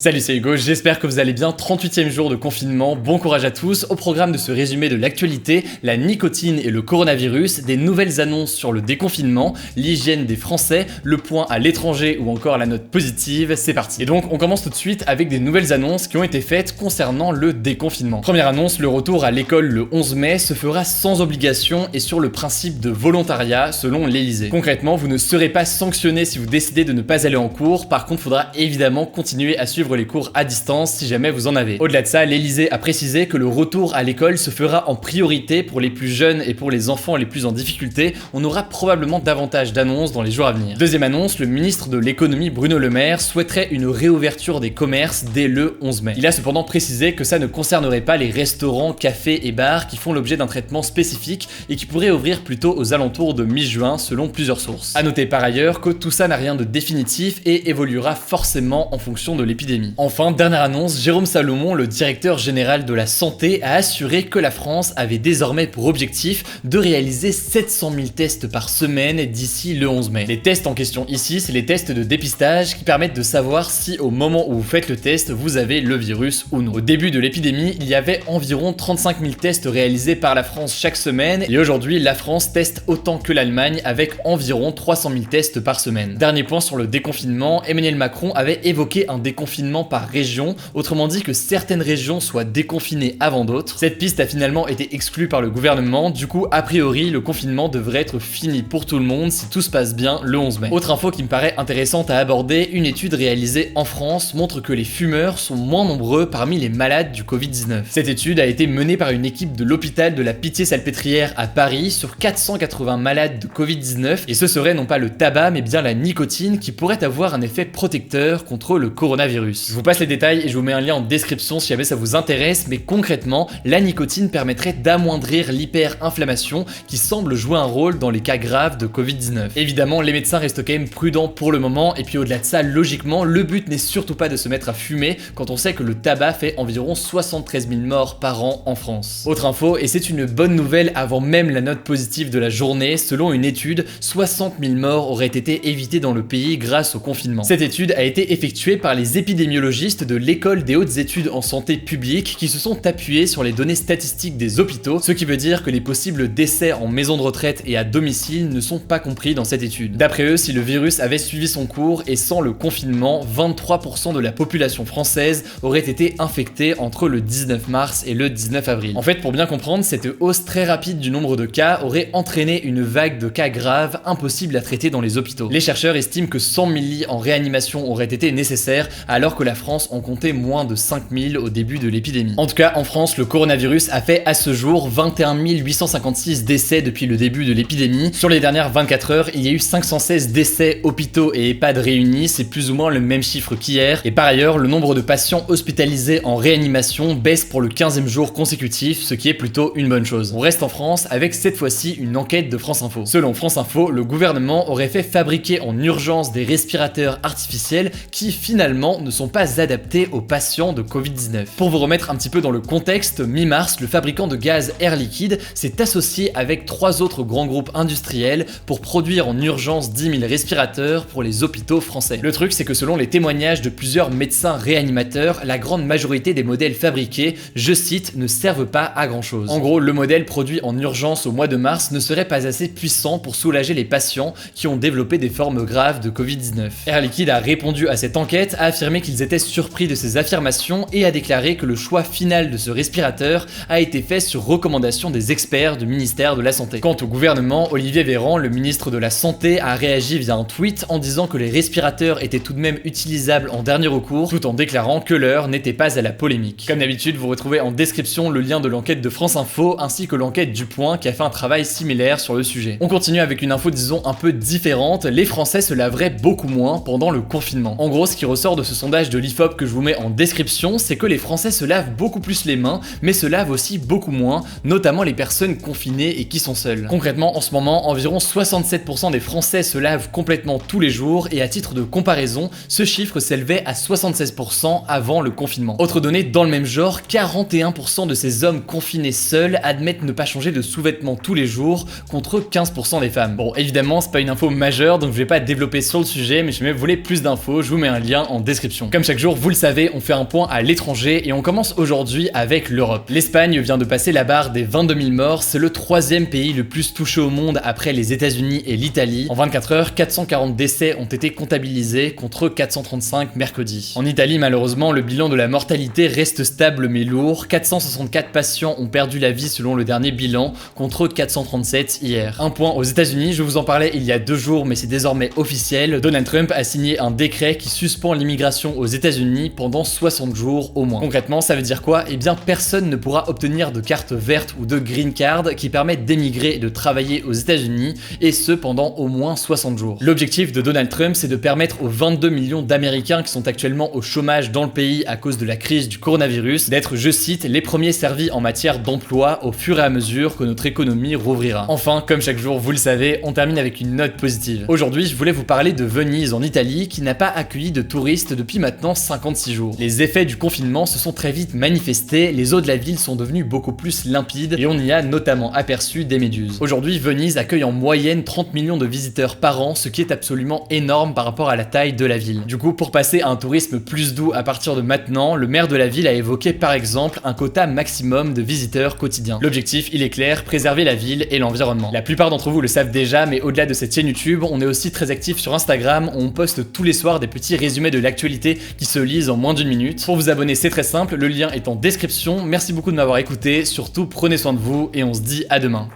Salut, c'est Hugo, j'espère que vous allez bien. 38e jour de confinement, bon courage à tous. Au programme de ce résumé de l'actualité, la nicotine et le coronavirus, des nouvelles annonces sur le déconfinement, l'hygiène des Français, le point à l'étranger ou encore la note positive, c'est parti. Et donc on commence tout de suite avec des nouvelles annonces qui ont été faites concernant le déconfinement. Première annonce, le retour à l'école le 11 mai se fera sans obligation et sur le principe de volontariat selon l'Elysée. Concrètement, vous ne serez pas sanctionné si vous décidez de ne pas aller en cours, par contre il faudra évidemment continuer à suivre les cours à distance si jamais vous en avez. Au-delà de ça, l'Elysée a précisé que le retour à l'école se fera en priorité pour les plus jeunes et pour les enfants les plus en difficulté. On aura probablement davantage d'annonces dans les jours à venir. Deuxième annonce, le ministre de l'économie Bruno Le Maire souhaiterait une réouverture des commerces dès le 11 mai. Il a cependant précisé que ça ne concernerait pas les restaurants, cafés et bars qui font l'objet d'un traitement spécifique et qui pourraient ouvrir plutôt aux alentours de mi-juin selon plusieurs sources. A noter par ailleurs que tout ça n'a rien de définitif et évoluera forcément en fonction de l'épidémie. Enfin, dernière annonce, Jérôme Salomon, le directeur général de la santé, a assuré que la France avait désormais pour objectif de réaliser 700 000 tests par semaine d'ici le 11 mai. Les tests en question ici, c'est les tests de dépistage qui permettent de savoir si au moment où vous faites le test, vous avez le virus ou non. Au début de l'épidémie, il y avait environ 35 000 tests réalisés par la France chaque semaine et aujourd'hui, la France teste autant que l'Allemagne avec environ 300 000 tests par semaine. Dernier point sur le déconfinement, Emmanuel Macron avait évoqué un déconfinement par région, autrement dit que certaines régions soient déconfinées avant d'autres. Cette piste a finalement été exclue par le gouvernement, du coup a priori le confinement devrait être fini pour tout le monde si tout se passe bien le 11 mai. Autre info qui me paraît intéressante à aborder, une étude réalisée en France montre que les fumeurs sont moins nombreux parmi les malades du Covid-19. Cette étude a été menée par une équipe de l'hôpital de la Pitié-Salpêtrière à Paris sur 480 malades de Covid-19 et ce serait non pas le tabac mais bien la nicotine qui pourrait avoir un effet protecteur contre le coronavirus. Je vous passe les détails et je vous mets un lien en description si jamais ça vous intéresse, mais concrètement, la nicotine permettrait d'amoindrir l'hyperinflammation qui semble jouer un rôle dans les cas graves de Covid-19. Évidemment, les médecins restent quand même prudents pour le moment, et puis au-delà de ça, logiquement, le but n'est surtout pas de se mettre à fumer quand on sait que le tabac fait environ 73 000 morts par an en France. Autre info, et c'est une bonne nouvelle avant même la note positive de la journée, selon une étude, 60 000 morts auraient été évités dans le pays grâce au confinement. Cette étude a été effectuée par les épidémiologistes de l'école des hautes études en santé publique qui se sont appuyés sur les données statistiques des hôpitaux, ce qui veut dire que les possibles décès en maison de retraite et à domicile ne sont pas compris dans cette étude. D'après eux, si le virus avait suivi son cours et sans le confinement, 23% de la population française aurait été infectée entre le 19 mars et le 19 avril. En fait, pour bien comprendre, cette hausse très rapide du nombre de cas aurait entraîné une vague de cas graves impossibles à traiter dans les hôpitaux. Les chercheurs estiment que 100 000 lits en réanimation auraient été nécessaires alors que la France en comptait moins de 5 000 au début de l'épidémie. En tout cas, en France, le coronavirus a fait à ce jour 21 856 décès depuis le début de l'épidémie. Sur les dernières 24 heures, il y a eu 516 décès hôpitaux et EHPAD réunis, c'est plus ou moins le même chiffre qu'hier. Et par ailleurs, le nombre de patients hospitalisés en réanimation baisse pour le 15e jour consécutif, ce qui est plutôt une bonne chose. On reste en France avec cette fois-ci une enquête de France Info. Selon France Info, le gouvernement aurait fait fabriquer en urgence des respirateurs artificiels qui finalement ne sont pas adaptés aux patients de Covid-19. Pour vous remettre un petit peu dans le contexte, mi-mars, le fabricant de gaz Air Liquide s'est associé avec 3 autres grands groupes industriels pour produire en urgence 10 000 respirateurs pour les hôpitaux français. Le truc, c'est que selon les témoignages de plusieurs médecins réanimateurs, la grande majorité des modèles fabriqués, je cite, ne servent pas à grand chose. En gros, le modèle produit en urgence au mois de mars ne serait pas assez puissant pour soulager les patients qui ont développé des formes graves de Covid-19. Air Liquide a répondu à cette enquête, a affirmé qu'ils étaient surpris de ces affirmations et a déclaré que le choix final de ce respirateur a été fait sur recommandation des experts du ministère de la Santé. Quant au gouvernement, Olivier Véran, le ministre de la Santé, a réagi via un tweet en disant que les respirateurs étaient tout de même utilisables en dernier recours, tout en déclarant que l'heure n'était pas à la polémique. Comme d'habitude, vous retrouvez en description le lien de l'enquête de France Info ainsi que l'enquête du Point qui a fait un travail similaire sur le sujet. On continue avec une info disons un peu différente, les Français se laveraient beaucoup moins pendant le confinement. En gros, ce qui ressort de ce sondage de l'IFOP que je vous mets en description, c'est que les Français se lavent beaucoup plus les mains, mais se lavent aussi beaucoup moins, notamment les personnes confinées et qui sont seules. Concrètement, en ce moment, environ 67% des Français se lavent complètement tous les jours, et à titre de comparaison, ce chiffre s'élevait à 76% avant le confinement. Autre donnée dans le même genre, 41% de ces hommes confinés seuls admettent ne pas changer de sous-vêtements tous les jours, contre 15% des femmes. Bon, évidemment, c'est pas une info majeure, donc je vais pas développer sur le sujet, mais si vous voulez plus d'infos, je vous mets un lien en description. l'émission. Comme chaque jour, vous le savez, on fait un point à l'étranger et on commence aujourd'hui avec l'Europe. L'Espagne vient de passer la barre des 22 000 morts, c'est le troisième pays le plus touché au monde après les États-Unis et l'Italie. En 24 heures, 440 décès ont été comptabilisés contre 435 mercredi. En Italie, malheureusement, le bilan de la mortalité reste stable mais lourd. 464 patients ont perdu la vie selon le dernier bilan contre 437 hier. Un point aux États-Unis, je vous en parlais il y a 2 jours mais c'est désormais officiel. Donald Trump a signé un décret qui suspend l'immigration aux États-Unis pendant 60 jours au moins. Concrètement, ça veut dire quoi? Eh bien, personne ne pourra obtenir de carte verte ou de green card qui permettent d'émigrer et de travailler aux États-Unis, et ce pendant au moins 60 jours. L'objectif de Donald Trump, c'est de permettre aux 22 millions d'Américains qui sont actuellement au chômage dans le pays à cause de la crise du coronavirus d'être, je cite, les premiers servis en matière d'emploi au fur et à mesure que notre économie rouvrira. Enfin, comme chaque jour, vous le savez, on termine avec une note positive. Aujourd'hui, je voulais vous parler de Venise en Italie qui n'a pas accueilli de touristes depuis maintenant 56 jours. Les effets du confinement se sont très vite manifestés, les eaux de la ville sont devenues beaucoup plus limpides et on y a notamment aperçu des méduses. Aujourd'hui, Venise accueille en moyenne 30 millions de visiteurs par an, ce qui est absolument énorme par rapport à la taille de la ville. Du coup, pour passer à un tourisme plus doux à partir de maintenant, le maire de la ville a évoqué par exemple un quota maximum de visiteurs quotidiens. L'objectif, il est clair, préserver la ville et l'environnement. La plupart d'entre vous le savent déjà, mais au-delà de cette chaîne YouTube, on est aussi très actif sur Instagram, où on poste tous les soirs des petits résumés de l'actualité qui se lisent en moins d'1 minute. Pour vous abonner, c'est très simple, le lien est en description. Merci beaucoup de m'avoir écouté, surtout prenez soin de vous et on se dit à demain.